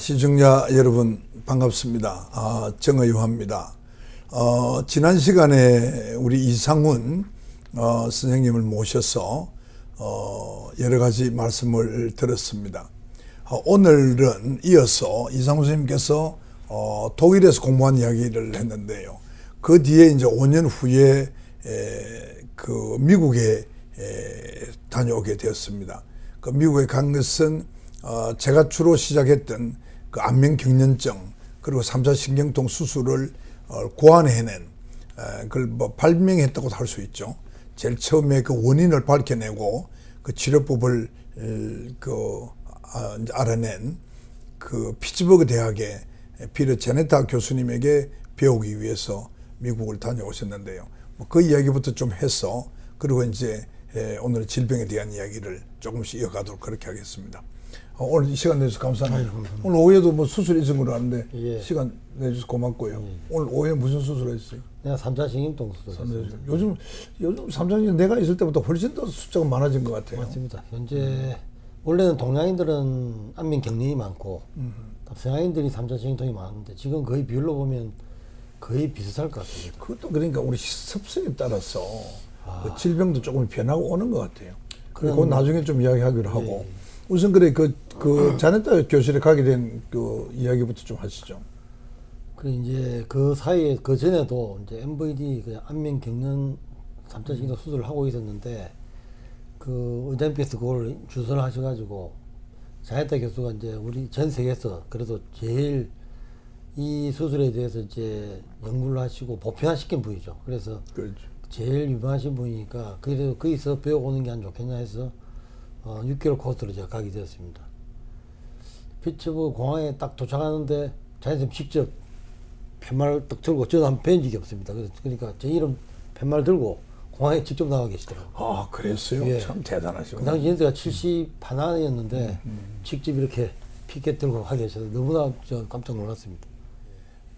시청자 여러분 반갑습니다. 정의화입니다. 지난 시간에 우리 이상훈 선생님을 모셔서 여러 가지 말씀을 들었습니다. 오늘은 이어서 이상훈 선생님께서 독일에서 공부한 이야기를 했는데요. 그 뒤에 이제 5년 후에 그 미국에 다녀오게 되었습니다. 그 미국에 간 것은 제가 주로 시작했던 그 안면경련증 그리고 3차 신경통 수술을 고안해낸 그걸 뭐 발명했다고도 할 수 있죠. 제일 처음에 그 원인을 밝혀내고 그 치료법을 알아낸 그 피츠버그 대학의 피터 제네타 교수님에게 배우기 위해서 미국을 다녀오셨는데요. 그 이야기부터 좀 해서 그리고 이제 오늘 질병에 대한 이야기를 조금씩 이어가도록 그렇게 하겠습니다. 오늘 이 시간 내주셔서 감사합니다. 오늘 오후에도 뭐 수술이 있은 걸로 아는데 시간 내주셔서 고맙고요. 오늘 오후에 무슨 수술을 했어요? 내가 3차 신경통 수술했습니다. 요즘 3차 신경 내가 있을 때보다 훨씬 더 숫자가 많아진 것 같아요. 맞습니다. 현재 원래는 동양인들은 안면 경련이 많고 서양인들이 3차 신경통이 많은데 지금 거의 비율로 보면 거의 비슷할 것 같습니다. 그것도 그러니까 우리 습성에 따라서 그 질병도 조금 변하고 오는 것 같아요. 그리고 나중에 좀 이야기하기로 하고. 우선 그래 그 자네타 교실에 가게 된 그 이야기부터 좀 하시죠. 그 이제 그 사이에 그 전에도 이제 MVD 그 안면 경련 3차 신경통 수술을 하고 있었는데 그 의장님께서 그걸 주선을 하셔가지고 자네타 교수가 이제 우리 전 세계에서 그래도 제일 이 수술에 대해서 이제 연구를 하시고 보편화시킨 분이죠. 그래서 그렇죠. 제일 유명하신 분이니까 그래도 거기서 배워오는 게 안 좋겠냐 해서 6개월 코스로 제가 가게 되었습니다. 피츠버그 공항에 딱 도착하는데 자연스럽게 직접 팻말을 딱 들고 저도 한번 뵌 적이 없습니다. 그러니까 제 이름 팻말 들고 공항에 직접 나와 계시더라고요. 그랬어요? 예. 참 대단하시고. 그 당시 연세가 70 하나였는데 직접 이렇게 피켓 들고 하게 되셔서 너무나 저 깜짝 놀랐습니다.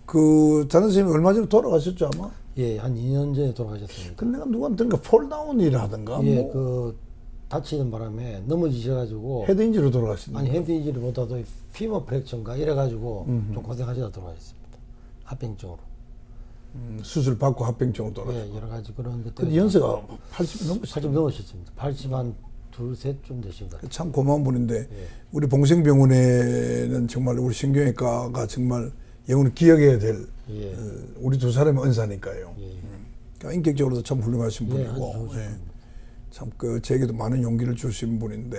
그 자네 선생님이 얼마 전에 돌아가셨죠 아마? 예, 한 2년 전에 돌아가셨습니다. 근데 내가 누구한테 들으니까 폴다운이라든가 예, 뭐 그 다치는 바람에 넘어지셔가지고 헤드인지로 돌아가셨는데. 아니 헤드 인지리보다도 피머 프랙처인가 이래가지고 좀 고생하시다 돌아가셨습니다. 합병증으로. 수술 받고 합병증으로 돌아가셨고. 예, 여러 가지 그런 것들. 근데 연세가 80 넘으셨죠? 80 넘으셨습니다. 80 한 둘, 셋쯤 되신 것 같아요. 참 고마운 분인데 우리 봉생병원에는 정말 우리 신경외과가 정말 영원히 기억해야 될 우리 두 사람의 은사니까요. 그러니까 인격적으로도 참 훌륭하신 분이고 참 그 제게도 많은 용기를 주신 분인데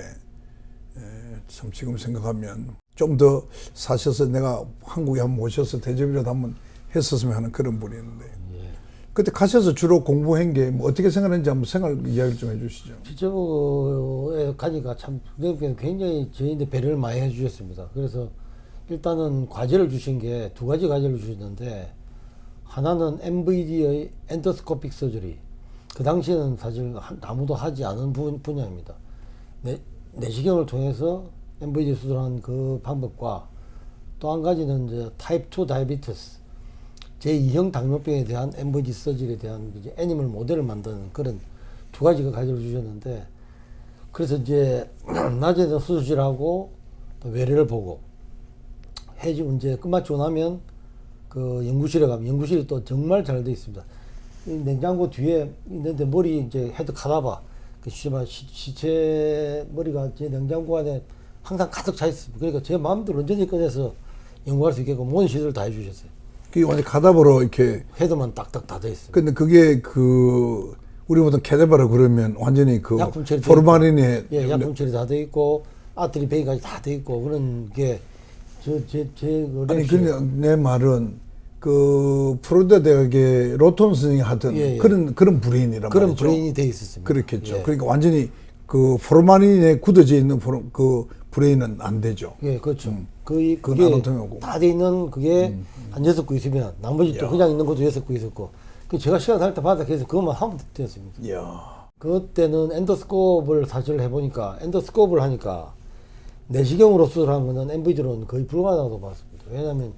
참 지금 생각하면 좀 더 사셔서 내가 한국에 한번 오셔서 대접이라도 한번 했었으면 하는 그런 분이었는데 그때 가셔서 주로 공부한 게 뭐 어떻게 생각했는지 한번 생각 이야기를 좀 해주시죠. 피츠버그에 가니까 참 굉장히 저희한테 배려를 많이 해주셨습니다. 그래서 일단은 과제를 주신 게 두 가지 과제를 주셨는데 하나는 MVD의 엔도스코픽 서저리. 그 당시에는 사실 아무도 하지 않은 분야입니다. 내시경을 통해서 MVD 수술한 그 방법과 또 한 가지는 이제 타입 2 다이비티스 제2형 당뇨병에 대한 MVD 서저리에 대한 이제 애니멀 모델을 만드는 그런 두 가지가 과제를 주셨는데 그래서 이제 낮에는 수술하고 또 외래를 보고 해지고 이제 끝마치고 나면 그 연구실에 가면 연구실이 또 정말 잘 되어 있습니다. 이 냉장고 뒤에 있는데 머리 이제 헤드 카다바 그 시체 머리가 제 냉장고 안에 항상 가득 차 있습니다. 그러니까 제 마음대로 언제든지 꺼내서 연구할 수 있게끔 모든 시설을 다 해주셨어요. 그게 완전 가다보로 이렇게 헤드만 딱딱 다 돼 있습니다. 근데 그게 그 우리 보통 캐데바라 그러면 완전히 그 약품 처리 포르마린에 약품 처리 다 돼 있고 아트리 베이까지 다 돼 있고 그런 게 제 아니 근데 내 말은 그 프로이드 대학의 로톤 선생이 하던 그런 브레인이란 그런 말이죠. 브레인이 돼 있었습니다. 그렇겠죠. 그러니까 완전히 그 포르마린에 굳어져 있는 그 브레인은 안 되죠. 예, 그렇죠. 그게 다 돼 있는 그게 한 6구 있으면 나머지 또 그냥 있는 것도 6구 있었고 제가 시간 할 때 받아 그래서 그것만 하면 되었습니다. 그때는 엔도스코프를 사실 해보니까 엔도스코프를 하니까 내시경으로 수술한 거는 MVD로는 거의 불가능하다고 봤습니다. 왜냐하면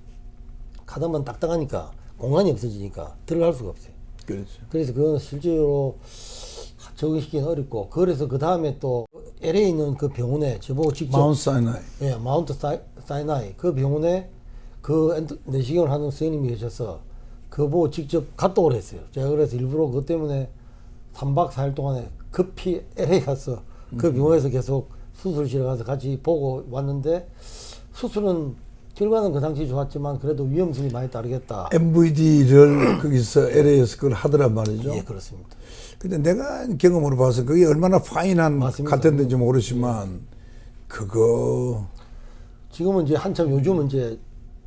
가다만 딱딱하니까 공간이 없어지니까 들어갈 수가 없어요. 그렇죠. 그래서 그건 실제로 적응시키기는 어렵고, 그래서 그 다음에 또 LA에 있는 그 병원에 저보고 직접 마운트 사이나이. 예, 마운트 사이나이 그 병원에 그 내시경을 하는 선생님이 계셔서 그거 보고 직접 갔다 오라 했어요. 제가 그래서 일부러 그것 때문에 3박 4일 동안에 급히 LA 가서 그 병원에서 계속 수술실에 가서 같이 보고 왔는데, 수술은 결과는 그 당시 좋았지만 그래도 위험성이 많이 따르겠다. MVD를 거기서 LA에서 그걸 하더란 말이죠. 예, 그렇습니다. 근데 내가 경험으로 봐서 그게 얼마나 파인한 맞습니다. 카테인지 모르지만 그거 지금은 이제 한참 요즘은 이제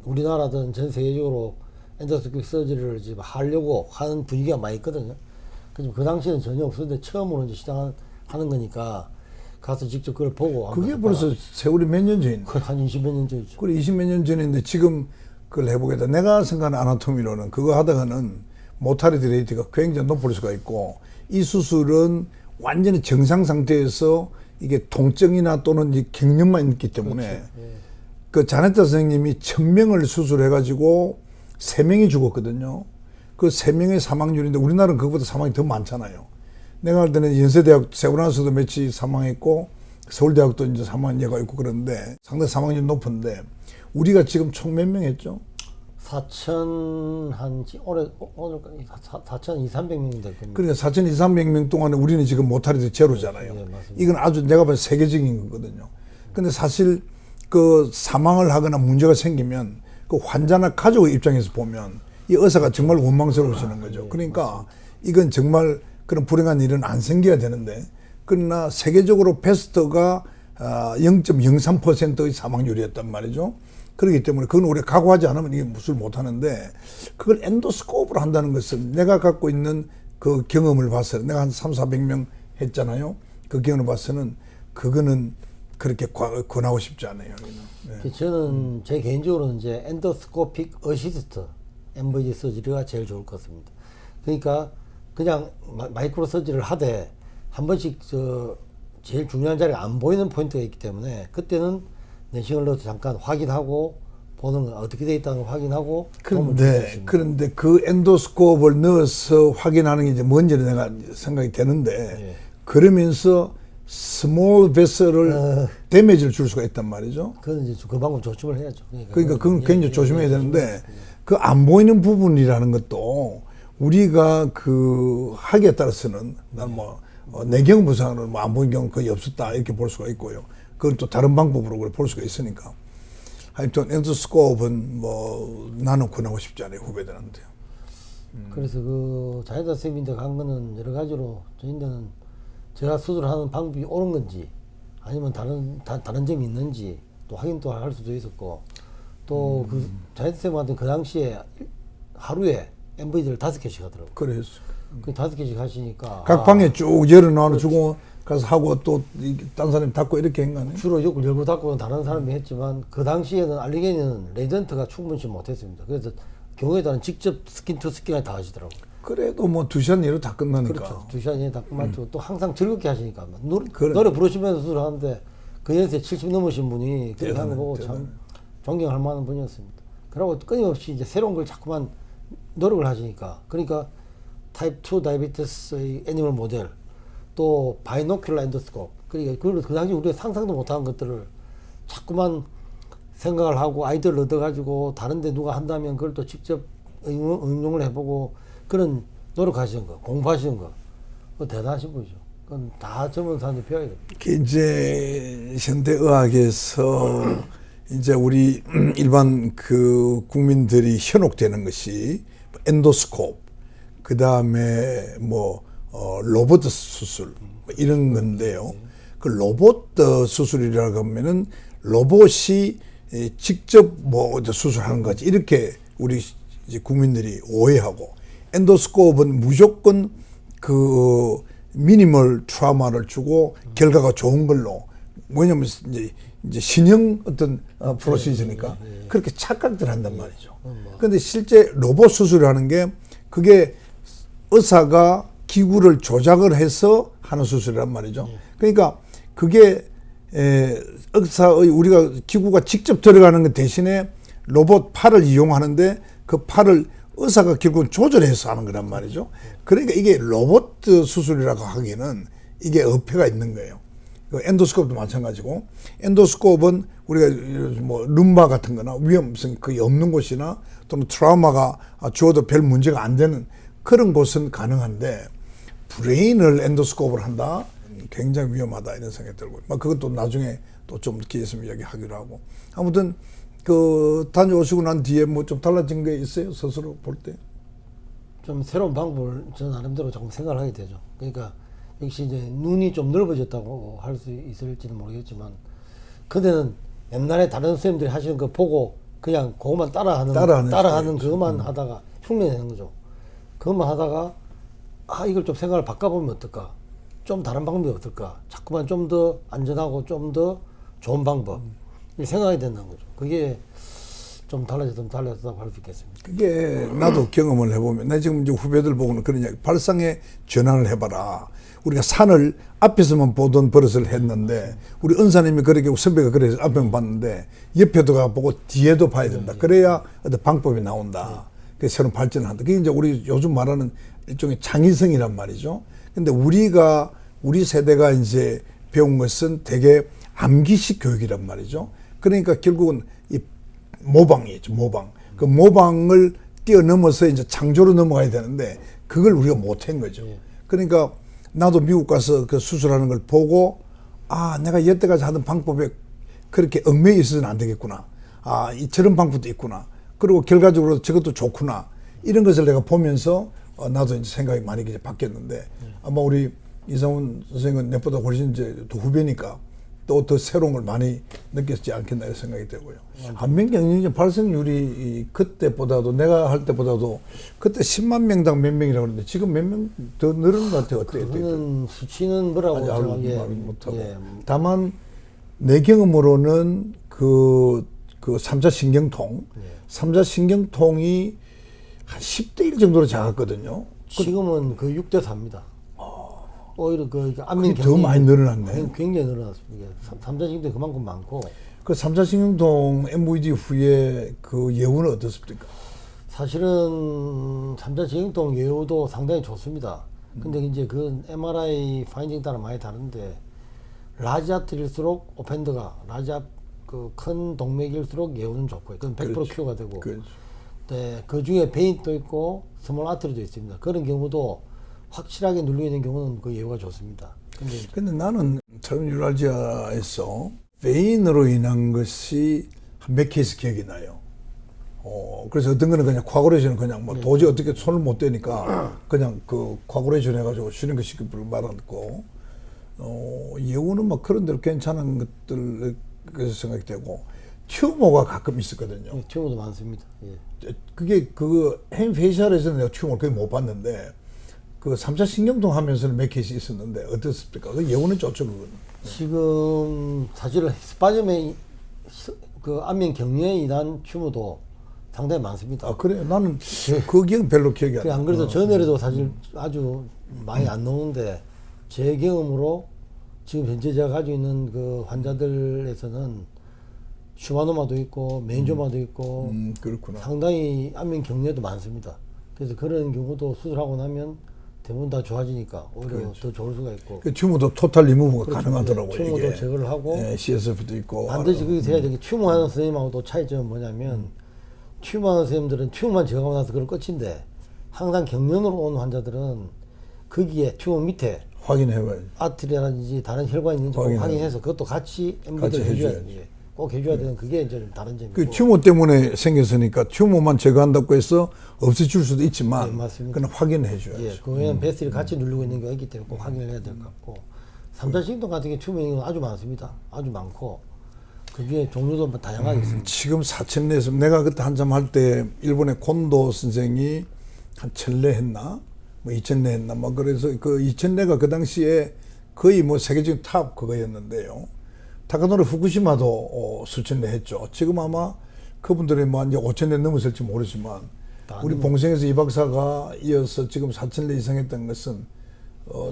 우리나라든 전 세계적으로 엔도스코픽 서저리를 지금 하려고 하는 분위기가 많이 있거든요. 그래서 그 당시에는 전혀 없었는데 처음으로 이제 시작하는 거니까 가서 직접 그걸 보고. 그게 벌써 세월이 몇 년 전인데. 한 20몇 년 전이죠. 그래 20몇 년 전인데 지금 그걸 해보겠다. 내가 생각하는 아나토미로는 그거 하다가는 모탈리티 레이트가 굉장히 높을 수가 있고, 이 수술은 완전히 정상 상태에서 이게 통증이나 또는 이 경련만 있기 때문에 그렇죠. 예. 그 자네타 선생님이 1000명을 수술해가지고 3명이 죽었거든요. 그 3명의 사망률인데 우리나라는 그것보다 사망이 더 많잖아요. 내가 할 때는 연세대학 세브란스도 며칠 사망했고 서울대학도 이제 사망한 예가 있고 그런데 상당히 사망률이 높은데, 우리가 지금 총 몇 명 했죠? 오늘까지 4,200~300명 될 겁니다. 그러니까 4,200~300명 동안에 우리는 지금 모탈리티 제로잖아요. 네, 맞습니다. 이건 아주 내가 봐서 세계적인 거거든요. 근데 사실 그 사망을 하거나 문제가 생기면 그 환자나 가족의 입장에서 보면 이 의사가 정말 원망스러우시는 거죠. 그러니까 이건 정말 그런 불행한 일은 안 생겨야 되는데, 그러나 세계적으로 베스트가 0.03%의 사망률이었단 말이죠. 그렇기 때문에 그건 우리가 각오하지 않으면 이게 무술 못 하는데, 그걸 엔도스코프로 한다는 것은 내가 갖고 있는 그 경험을 봐서, 내가 한 300~400명 했잖아요. 그 경험을 봐서는 그거는 그렇게 권하고 싶지 않아요. 네. 저는 제 개인적으로는 이제 엔도스코픽 어시스트 MVD 서저리가 제일 좋을 것 같습니다. 그러니까 그냥 마이크로 서저리를 하되 한 번씩 제일 중요한 자리가 안 보이는 포인트가 있기 때문에 그때는 내시경을 넣어서 잠깐 확인하고 보는 거 어떻게 돼 있다는 걸 확인하고. 그런데 그 엔도스코프를 넣어서 확인하는 게 이제 뭔지 내가 생각이 되는데, 예. 그러면서 스몰 베슬을 데미지를 줄 수가 있단 말이죠. 그건 이제 그 방법 조심을 해야죠. 그러니까 그건 굉장히 조심해야 되는데, 그 안 보이는 부분이라는 것도 우리가 그 하기에 따라서는 난 내 경험 부상으로는 뭐 안 보이는 경우는 거의 없었다 이렇게 볼 수가 있고요. 그건 또 다른 방법으로 볼 수가 있으니까. 하여튼 엔도스코프는 나는 권하고 싶지 않아요, 후배들한테. 그래서 그 자이다 선생님인데 간 거는 여러 가지로 저희들은 제가 수술하는 방법이 옳은 건지 아니면 다른 점이 있는지 또 확인도 할 수도 있었고, 또 그 자이다 선생님한테 그 당시에 하루에 MVD를 5개씩 하더라고요. 그래서 그 5개씩 하시니까 각 방에 쭉 열어놔주고 가서 하고 또 딴 사람이 닫고 이렇게 한 거 아니에요? 주로 욕을 열고 닫고는 다른 사람이 했지만 그 당시에는 알리게니는 레전트가 충분치 못했습니다. 그래서 경우에 따른 직접 스킨 투 스킨을 다 하시더라고요. 그래도 2시간 내로 다 끝나니까. 그렇죠. 2시간 이내 다 끝마치고 또 항상 즐겁게 하시니까 노래 부르시면서 수술하는데 그 연세 70 넘으신 분이 그렇게 하는 거 보고 참 존경할 만한 분이었습니다. 그러고 끊임없이 이제 새로운 걸 자꾸만 노력을 하시니까, 그러니까 타입 2 다이비티스의 애니멀 모델, 또 바이노큘러 엔도스코프, 그러니까 그 당시 우리가 상상도 못한 것들을 자꾸만 생각을 하고 아이디어를 얻어가지고 다른데 누가 한다면 그걸 또 직접 응용을 해보고 그런 노력하시는 거, 공부하시는 거, 그거 대단하신 분이죠. 그건 다 젊은 사람들이 배워야 됩니다. 이제 현대의학에서 이제 우리 일반 그 국민들이 현혹되는 것이 엔도스코프, 그 다음에 로봇 수술 이런 건데요. 그 로봇 수술이라고 하면은 로봇이 직접 수술하는 거지 이렇게 우리 이제 국민들이 오해하고, 엔도스코프는 무조건 그 미니멀 트라우마를 주고 결과가 좋은 걸로, 왜냐면 이제 신형 어떤 프로시저니까 그렇게 착각들 한단 말이죠. 그런데 실제 로봇 수술하는 게 그게 의사가 기구를 조작을 해서 하는 수술이란 말이죠. 그러니까 그게 의사의 우리가 기구가 직접 들어가는 것 대신에 로봇 팔을 이용하는데 그 팔을 의사가 결국은 조절해서 하는 거란 말이죠. 그러니까 이게 로봇 수술이라고 하기에는 이게 어폐가 있는 거예요. 엔도스코프도 마찬가지고, 엔도스코프는 우리가 뭐 룸바 같은 거나 위험성이 거의 없는 곳이나 또는 트라우마가 주어도 별 문제가 안 되는 그런 곳은 가능한데, 브레인을 엔도스코프를 한다? 굉장히 위험하다 이런 생각이 들고, 그것도 나중에 또 좀 기회 있으면 이야기하기로 하고. 아무튼 다녀오시고 난 뒤에 뭐 좀 달라진 게 있어요? 스스로 볼 때? 좀 새로운 방법을 저 나름대로 조금 생각을 하게 되죠. 그러니까 역시 이제 눈이 좀 넓어졌다고 할 수 있을지는 모르겠지만, 그때는 옛날에 다른 선생님들이 하시는 거 보고 그냥 그것만 따라하는 그것만 하다가 흉내내는 거죠. 그것만 하다가 이걸 좀 생각을 바꿔보면 어떨까? 좀 다른 방법이 없을까? 자꾸만 좀 더 안전하고 좀 더 좋은 방법 이 생각이 된다는 거죠. 그게 좀 달라졌다고 할 수 있겠습니다. 그게 나도 경험을 해보면, 나 지금 이제 후배들 보고는 그런 이야기, 발상의 전환을 해봐라. 우리가 산을 앞에서만 보던 버릇을 했는데, 우리 은사님이 그렇게 선배가 그래서 앞에만 봤는데 옆에도 가보고 뒤에도 봐야 된다. 그래야 어떤 방법이 나온다. 그래서 새로운 발전을 한다. 그게 이제 우리 요즘 말하는 일종의 창의성이란 말이죠. 근데 우리 세대가 이제 배운 것은 되게 암기식 교육이란 말이죠. 그러니까 결국은 이 모방이죠, 모방. 그 모방을 뛰어넘어서 이제 창조로 넘어가야 되는데 그걸 우리가 못한 거죠. 그러니까 나도 미국 가서 그 수술하는 걸 보고, 내가 여태까지 하던 방법에 그렇게 얽매여 있어서는 안 되겠구나. 저런 방법도 있구나. 그리고 결과적으로 저것도 좋구나. 이런 것을 내가 보면서 나도 이제 생각이 많이 이제 바뀌었는데, 아마 우리 이상훈 선생님은 내보다 훨씬 이제 더 후배니까 또 더 새로운 걸 많이 느꼈지 않겠나 이런 생각이 되고요. 한명경영진 발생률이 그때보다도, 내가 할 때보다도 그때 10만 명당 몇 명이라고 그러는데 지금 몇 명 더 늘은 것 같아요. 어때요? 그거는 수치는 뭐라고 말 못하고. 다만 내 경험으로는 그 3차 신경통, 3차 신경통이 한 10대 1 정도로 작았거든요. 지금은 그 6대 4입니다. 오히려 그 안면 더 많이 늘어났네. 굉장히 늘어났습니다. 3차 신경통이 그만큼 많고. 그 3차 신경통 MVD 후에 그 예후는 어떻습니까? 사실은 3차 신경통 예후도 상당히 좋습니다. 근데 이제 그 MRI 파인딩 따라 많이 다른데, 라지 아트릴수록 오펜더가, 그 큰 동맥일수록 예후는 좋고요. 그건 100% 큐가 되고. 그렇죠. 네, 그 중에 베인도 있고 스몰 아트리도 있습니다. 그런 경우도 확실하게 눌려 있는 경우는 그 예후가 좋습니다. 근데 나는 트라우마유랄지아에서 베인으로 인한 것이 한 몇 케이스 기억이 나요. 그래서 어떤 거는 그냥 과거레이션은 그냥 뭐 도저히 어떻게 손을 못 대니까 그냥 그 과거레이션 해가지고 슈링크 시키고 말았고, 예후는 막 그런 대로 괜찮은 것들 그래서 생각이 되고, 튜머가 가끔 있었거든요. 네, 튜머도 많습니다. 예. 그게 햄페이셜에서는 내가 튜머를 거의 못 봤는데, 그 3차 신경통 하면서는 몇 케이스 있었는데 어떻습니까? 그 예후는 좋죠, 그거는. 지금 사실 스파즘의 그 안면 경련에 의한 튜머도 상당히 많습니다. 그래요? 나는 그 기억은 별로 기억이 안 나. 안 그래도 전에도 사실 아주 많이 안 나오는데, 제 경험으로 지금 현재 제가 가지고 있는 그 환자들에서는 슈마노마도 있고 메인조마도 있고 그렇구나. 상당히 안면 경련도 많습니다. 그래서 그런 경우도 수술하고 나면 대부분 다 좋아지니까 오히려 그렇죠. 더 좋을 수가 있고. 그 튜머도 토탈 리무브가 그렇죠. 가능하더라고요. 튜머도 이게. 제거를 하고, CSF도 있고. 반드시 그게 돼야 되게, 튜머하는 선생님하고도 차이점은 뭐냐면, 튜머하는 선생님들은 튜머만 제거하고 나서 그걸 끝인데, 항상 경련으로 온 환자들은 거기에 튜머 밑에 확인해봐야지. 아트리라든지 다른 혈관이 있는지 꼭 확인해서 그것도 같이 MVD를 해줘야 돼요. 꼭 해줘야 되는, 그게 이제 좀 다른 점이고. 그 튜머 때문에 생겼으니까 튜머만 제거한다고 해서 없애줄 수도 있지만, 네, 맞습니다. 그건 확인해줘야지. 예, 그거는 베스를 같이 누르고 있는 게 있기 때문에 꼭 확인을 해야 될 것 같고, 3차 신경 같은 게 튜머 있는 건 아주 많습니다. 아주 많고, 그게 종류도 다양하게 있습니다. 지금 사천 내에서 내가 그때 한참 할 때 일본의 콘도 선생이 한 1000례 했나? 뭐 2000례 했나? 뭐 그래서 그 2000례가 그 당시에 거의 뭐 세계적인 탑 그거였는데요. 타카노리 후쿠시마도 수천 례 했죠. 지금 아마 그분들이 뭐 이제 5000례 넘었을지 모르지만, 우리 봉생에서 이 박사가 이어서 지금 4000례 이상 했던 것은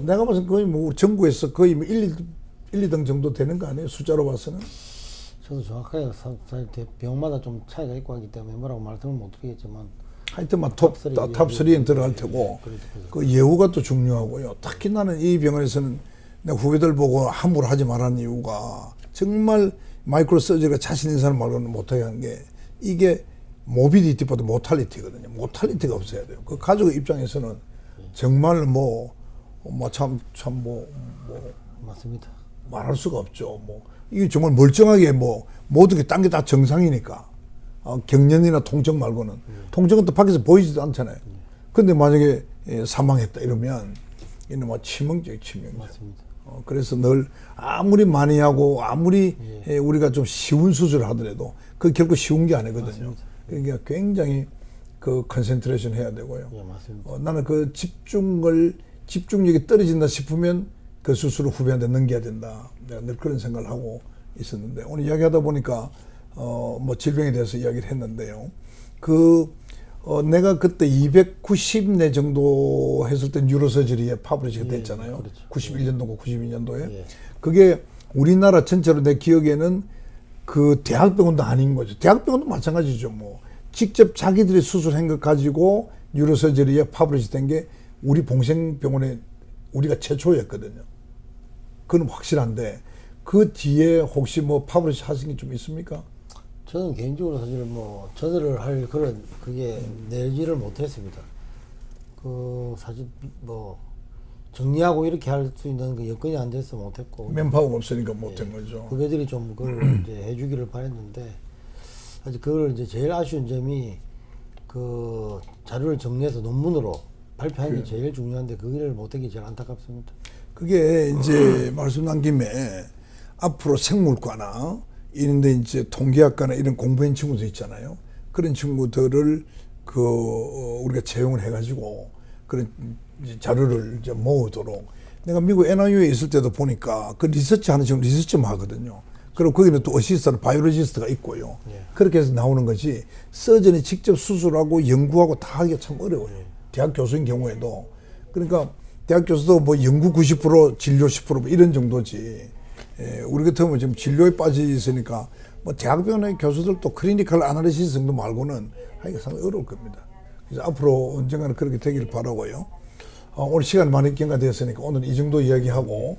내가 봐서 거의 뭐 전국에서 거의 뭐 1, 2등 정도 되는 거 아니에요? 숫자로 봐서는. 저도 정확하게 사실 병마다 좀 차이가 있고 하기 때문에 뭐라고 말씀을 못 드리겠지만, 하여튼 막 탑3에 들어갈 테고 그 예후가 또 중요하고요. 특히 나는 이 병원에서는 내가 후배들 보고 함부로 하지 말라는 이유가 정말 마이크로 서저리가 자신 있는 사람 말고는 못하게 하는 게 이게 모비디티보다 모탈리티거든요. 모탈리티가 없어야 돼요. 그 가족 입장에서는 정말 맞습니다. 말할 수가 없죠. 이게 정말 멀쩡하게 모든 게 딴 게 다 정상이니까. 경련이나 통증 말고는. 통증은 또 밖에서 보이지도 않잖아요. 근데 만약에 사망했다 이러면 이는 치명적. 맞습니다. 그래서 늘 아무리 많이 하고 아무리 우리가 좀 쉬운 수술을 하더라도 그 결코 쉬운 게 아니거든요. 맞습니다. 그러니까 굉장히 그 컨센트레이션 해야 되고요. 예, 맞습니다. 나는 그 집중력이 떨어진다 싶으면 그 수술을 후배한테 넘겨야 된다. 내가 늘 그런 생각을 하고 있었는데 오늘 이야기하다 보니까 질병에 대해서 이야기를 했는데요. 내가 그때 290내 정도 했을 때 뉴로서저리에 파브리지가 됐잖아요. 그렇죠. 91년도고 92년도에. 예. 그게 우리나라 전체로 내 기억에는 그 대학병원도 아닌 거죠. 대학병원도 마찬가지죠. 직접 자기들이 수술한 것 가지고 뉴로서저리에 파브리지 된 게 우리 봉생병원에 우리가 최초였거든요. 그건 확실한데 그 뒤에 혹시 파브리지 하신 게 좀 있습니까? 저는 개인적으로 사실 전화를 할 그런 그게 내지를 못했습니다. 사실 정리하고 이렇게 할 수 있는 그 여건이 안 돼서 못했고 맨파워가 없으니까 못한 거죠. 후배들이 좀 그걸 이제 해주기를 바랬는데 사실 그걸 이제 제일 아쉬운 점이 그 자료를 정리해서 논문으로 발표하는 게 제일 중요한데 그걸 못한 게 제일 안타깝습니다. 그게 이제 말씀 난 김에 앞으로 생물과나 이런데 이제 통계학과나 이런 공부한 친구들 있잖아요. 그런 친구들을 우리가 채용을 해가지고 그런 이제 자료를 이제 모으도록. 내가 미국 NIU에 있을 때도 보니까 그 리서치 하는 친구 리서치만 하거든요. 그리고 거기는 또 어시스트나 바이올로지스트가 있고요. 예. 그렇게 해서 나오는 거지 서전이 직접 수술하고 연구하고 다 하기가 참 어려워요. 대학 교수인 경우에도. 그러니까 대학 교수도 연구 90% 진료 10% 이런 정도지. 우리 같으면 지금 진료에 빠져 있으니까 대학병원의 교수들도 클리니컬 아나리시스 정도 말고는 하기가 상당히 어려울 겁니다. 그래서 앞으로 언젠가는 그렇게 되기를 바라고요. 오늘 시간이 많이 경과되었으니까 오늘 이 정도 이야기하고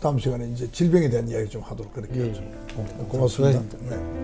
다음 시간에 이제 질병에 대한 이야기 좀 하도록 그렇게 하죠. 고맙습니다. 수고하셨습니다. 네.